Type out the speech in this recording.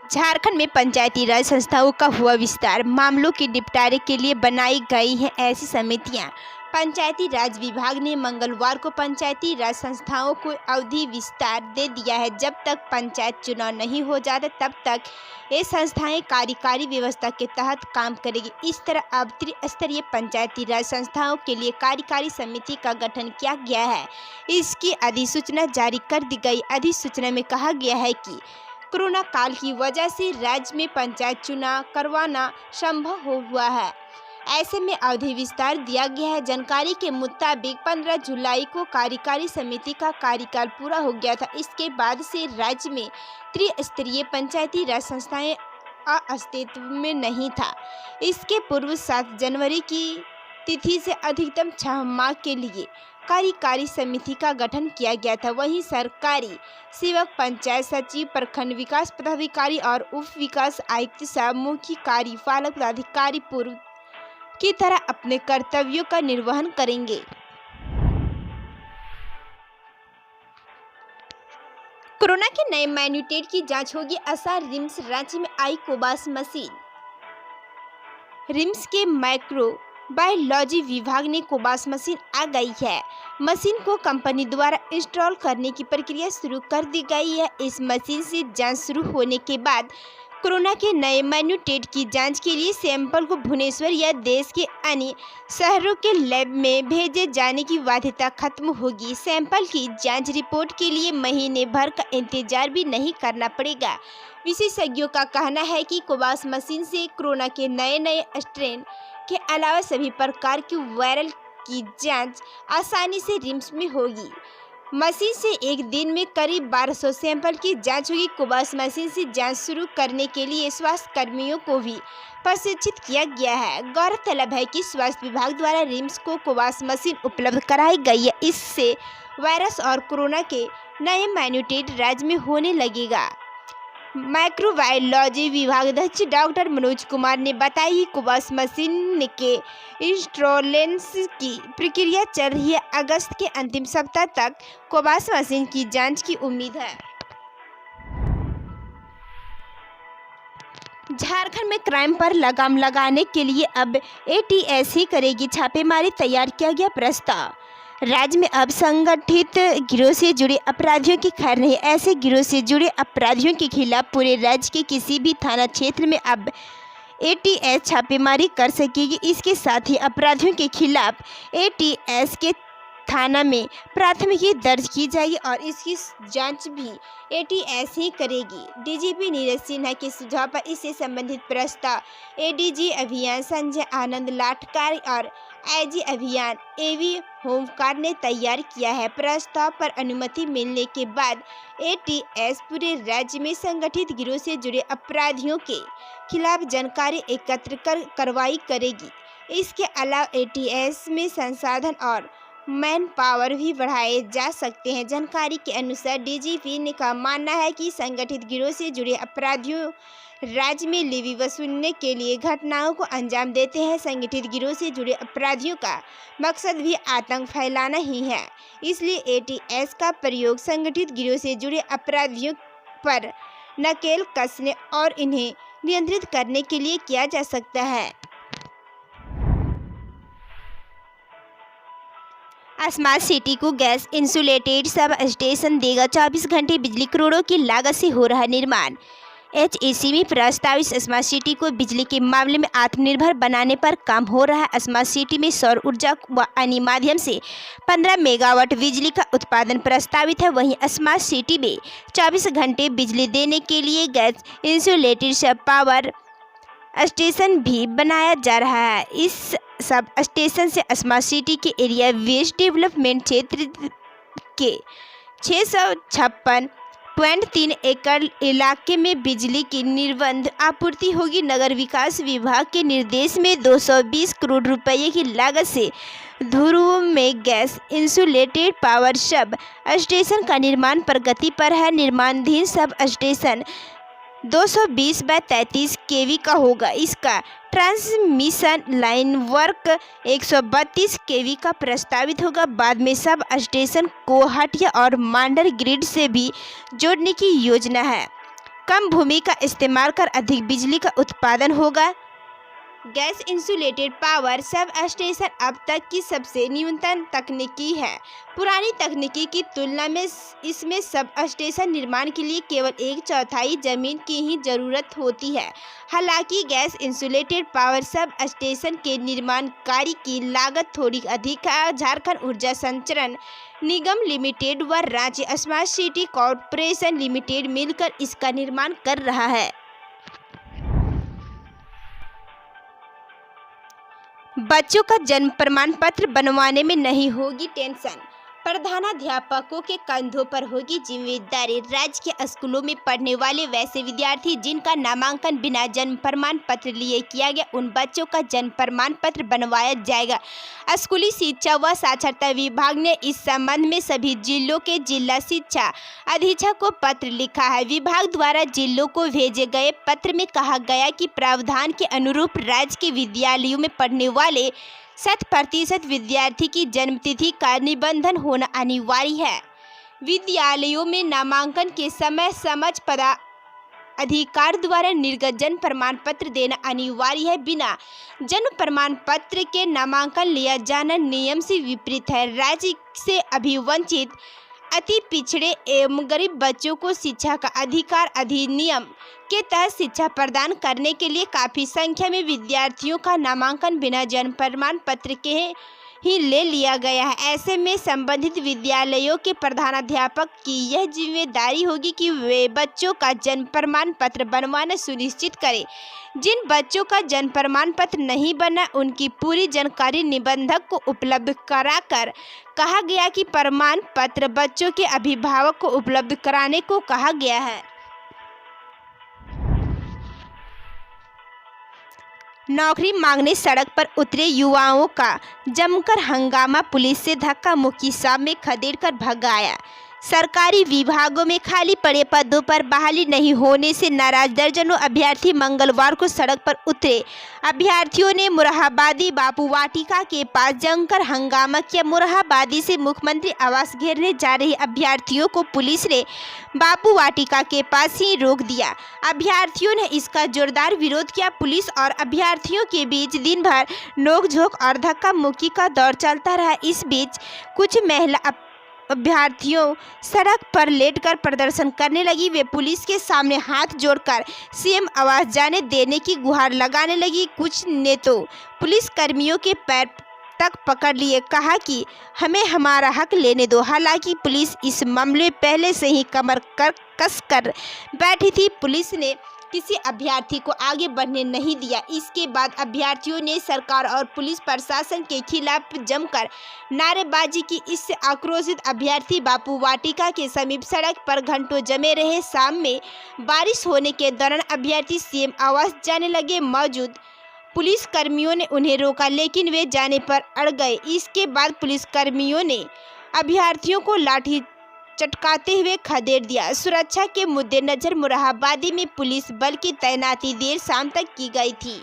झारखंड में पंचायती राज संस्थाओं का हुआ विस्तार। मामलों के निपटारे के लिए बनाई गई हैं ऐसी समितियां। पंचायती राज विभाग ने मंगलवार को पंचायती राज संस्थाओं को अवधि विस्तार दे दिया है। जब तक पंचायत चुनाव नहीं हो जाते तब तक ये संस्थाएं कार्यकारी व्यवस्था के तहत काम करेगी। इस तरह अब त्रिस्तरीय पंचायती राज संस्थाओं के लिए कार्यकारी समिति का गठन किया गया है। इसकी अधिसूचना जारी कर दी गई। अधिसूचना में कहा गया है कि कोरोना काल की वजह से राज्य में पंचायत चुनाव करवाना संभव हुआ है। ऐसे में अवधि विस्तार दिया गया है। जानकारी के मुताबिक 15 जुलाई को कार्यकारी समिति का कार्यकाल पूरा हो गया था। इसके बाद से राज्य में त्रिस्तरीय पंचायती राज संस्थाएं अस्तित्व में नहीं था। इसके पूर्व 7 जनवरी की तिथि से अधिकतम 6 माह के लिए कार्यकारी समिति का गठन किया गया था। वहीं सरकारी सेवक, पंचायत सचिव, प्रखंड विकास पदाधिकारी और उप विकास आयुक्त सह मुख्य कार्यपालक पदाधिकारी पूर्व की तरह अपने कर्तव्यों का निर्वहन करेंगे। कोरोना के नए म्यूटेंट की जांच होगी। आसार रिम्स राज्य में आई कोबास मशीन। रिम्स के माइक्रो बायोलॉजी विभाग ने कोबास मशीन आ गई है। मशीन को कंपनी द्वारा इंस्टॉल करने की प्रक्रिया शुरू कर दी गई है। इस मशीन से जांच शुरू होने के बाद कोरोना के नए म्यूटेंट की जांच के लिए सैंपल को भुवनेश्वर या देश के अन्य शहरों के लैब में भेजे जाने की बाध्यता खत्म होगी। सैंपल की जांच रिपोर्ट के लिए महीने भर का इंतजार भी नहीं करना पड़ेगा। विशेषज्ञों का कहना है कि कोबास मशीन से कोरोना के नए स्ट्रेन के अलावा सभी प्रकार की वायरल की जांच आसानी से रिम्स में होगी। मशीन से एक दिन में करीब 1200 सैंपल की जांच होगी। कोबास मशीन से जांच शुरू करने के लिए स्वास्थ्य कर्मियों को भी प्रशिक्षित किया गया है। गौरतलब है कि स्वास्थ्य विभाग द्वारा रिम्स को कोबास मशीन उपलब्ध कराई गई है। इससे वायरस और कोरोना के नए म्यूटेंट राज्य में होने लगेगा। माइक्रोबायोलॉजी विभाग अध्यक्ष डॉक्टर मनोज कुमार ने बताया कि कोबास मशीन के इंस्टॉलेंस की प्रक्रिया चल रही है। अगस्त के अंतिम सप्ताह तक कोबास मशीन की जांच की उम्मीद है। झारखंड में क्राइम पर लगाम लगाने के लिए अब एटीएस ही करेगी छापेमारी। तैयार किया गया प्रस्ताव। राज्य में अब संगठित गिरोह से जुड़े अपराधियों की खैर नहीं। ऐसे गिरोह से जुड़े अपराधियों के खिलाफ पूरे राज्य के किसी भी थाना क्षेत्र में अब एटीएस छापेमारी कर सकेगी। इसके साथ ही अपराधियों के खिलाफ एटीएस के थाना में प्राथमिकी दर्ज की जाएगी और इसकी जांच भी एटीएस ही करेगी। डीजीपी नीरज सिन्हा के सुझाव पर इससे संबंधित प्रस्ताव एडीजी अभियान संजय आनंद लाठकार और आईजी अभियान एवी होमकार ने तैयार किया है। प्रस्ताव पर अनुमति मिलने के बाद एटीएस पूरे राज्य में संगठित गिरोह से जुड़े अपराधियों के खिलाफ जानकारी एकत्र कर कार्रवाई करेगी। इसके अलावा एटीएस में संसाधन और मैन पावर भी बढ़ाए जा सकते हैं। जानकारी के अनुसार डीजीपी का मानना है कि संगठित गिरोह से जुड़े अपराधियों राज्य में लेवी वसूलने के लिए घटनाओं को अंजाम देते हैं। संगठित गिरोह से जुड़े अपराधियों का मकसद भी आतंक फैलाना ही है। इसलिए एटीएस का प्रयोग संगठित गिरोह से जुड़े अपराधियों पर नकेल कसने और इन्हें नियंत्रित करने के लिए किया जा सकता है। स्मार्ट सिटी को गैस इंसुलेटेड सब स्टेशन देगा 24 घंटे बिजली। करोड़ों की लागत से हो रहा निर्माण। एचईसी में प्रस्तावित स्मार्ट सिटी को बिजली के मामले में आत्मनिर्भर बनाने पर काम हो रहा है। स्मार्ट सिटी में सौर ऊर्जा व अन्य माध्यम से 15 मेगावाट बिजली का उत्पादन प्रस्तावित है। वहीं स्मार्ट सिटी में 24 घंटे बिजली देने के लिए गैस इंसुलेटेड सब पावर स्टेशन भी बनाया जा रहा है। इस सब स्टेशन से स्मार्ट सिटी के एरिया वेस्ट डेवलपमेंट क्षेत्र के 656.3 एकड़ इलाके में बिजली की निर्बाध आपूर्ति होगी। नगर विकास विभाग के निर्देश में 220 करोड़ रुपये की लागत से धुरुव में gas insulated power sub station का निर्माण प्रगति पर है। निर्माणाधीन सब स्टेशन 220/33 केवी का होगा। इसका ट्रांसमिशन लाइन वर्क 132 केवी का प्रस्तावित होगा। बाद में सब स्टेशन को हटिया और मांडर ग्रिड से भी जोड़ने की योजना है। कम भूमि का इस्तेमाल कर अधिक बिजली का उत्पादन होगा। Gas insulated power sub station अब तक की सबसे न्यूनतम तकनीकी है। पुरानी तकनीकी की तुलना में इसमें सब स्टेशन निर्माण के लिए केवल 1/4 जमीन की ही जरूरत होती है। हालांकि gas insulated power sub station के निर्माण कार्य की लागत थोड़ी अधिक है। झारखंड ऊर्जा संचरण निगम लिमिटेड व Ranchi smart city corporation limited मिलकर इसका निर्माण कर रहा है। बच्चों का जन्म प्रमाण पत्र बनवाने में नहीं होगी टेंशन, प्रधानाध्यापकों के कंधों पर होगी जिम्मेदारी। राज्य के स्कूलों में पढ़ने वाले वैसे विद्यार्थी जिनका नामांकन बिना जन्म प्रमाण पत्र लिए किया गया, उन बच्चों का जन्म प्रमाण पत्र बनवाया जाएगा। स्कूली शिक्षा व साक्षरता विभाग ने इस संबंध में सभी जिलों के जिला शिक्षा अधीक्षक को पत्र लिखा है। विभाग द्वारा जिलों को भेजे गए पत्र में कहा गया कि प्रावधान के अनुरूप राज्य के विद्यालयों में पढ़ने वाले 100% विद्यार्थी की जन्मतिथि का निबंधन होना अनिवार्य है। विद्यालयों में नामांकन के समय समझ पदाधिकारी द्वारा निर्गत जन्म प्रमाण पत्र देना अनिवार्य है। बिना जन्म प्रमाण पत्र के नामांकन लिया जाना नियम से विपरीत है। राज्य से अभी वंचित अति पिछड़े एवं गरीब बच्चों को शिक्षा का अधिकार अधिनियम के तहत शिक्षा प्रदान करने के लिए काफ़ी संख्या में विद्यार्थियों का नामांकन बिना जन्म प्रमाण पत्र के ही ले लिया गया है। ऐसे में संबंधित विद्यालयों के प्रधानाध्यापक की यह जिम्मेदारी होगी कि वे बच्चों का जन्म प्रमाण पत्र बनवाना सुनिश्चित करें। जिन बच्चों का जन्म प्रमाण पत्र नहीं बना, उनकी पूरी जानकारी निबंधक को उपलब्ध कराकर कहा गया कि प्रमाण पत्र बच्चों के अभिभावक को उपलब्ध कराने को कहा गया है। नौकरी मांगने सड़क पर उतरे युवाओं का जमकर हंगामा, पुलिस से धक्का मुक्की, शव में खदेड़कर भगाया। सरकारी विभागों में खाली पड़े पदों पर बहाली नहीं होने से नाराज दर्जनों अभ्यर्थी मंगलवार को सड़क पर उतरे। अभ्यर्थियों ने मुराहाबादी बापू वाटिका के पास जमकर हंगामा किया। मुराहाबादी से मुख्यमंत्री आवास घेरने जा रहे अभ्यर्थियों को पुलिस ने बापू वाटिका के पास ही रोक दिया। अभ्यर्थियों ने इसका जोरदार विरोध किया। पुलिस और अभ्यर्थियों के बीच दिन भर नोकझोंक और धक्का मुक्की का दौर चलता रहा। इस बीच कुछ महिला अभ्यर्थियों सड़क पर लेटकर प्रदर्शन करने लगी। वे पुलिस के सामने हाथ जोड़कर सीएम आवास जाने देने की गुहार लगाने लगी। कुछ ने तो पुलिस कर्मियों के पैर तक पकड़ लिए, कहा कि हमें हमारा हक लेने दो। हालांकि पुलिस इस मामले में पहले से ही कमर कस कर बैठी थी। पुलिस ने किसी अभ्यर्थी को आगे बढ़ने नहीं दिया। इसके बाद अभ्यर्थियों ने सरकार और पुलिस प्रशासन के खिलाफ जमकर नारेबाजी की। इससे आक्रोशित अभ्यर्थी बापू वाटिका के समीप सड़क पर घंटों जमे रहे। शाम में बारिश होने के दौरान अभ्यर्थी सीएम आवास जाने लगे। मौजूद पुलिस कर्मियों ने उन्हें रोका, लेकिन वे जाने पर अड़ गए। इसके बाद पुलिस कर्मियों ने अभ्यर्थियों को लाठी चटकाते हुए खदेड़ दिया। सुरक्षा के मद्देनजर मुराहाबादी में पुलिस बल की तैनाती देर शाम तक की गई थी।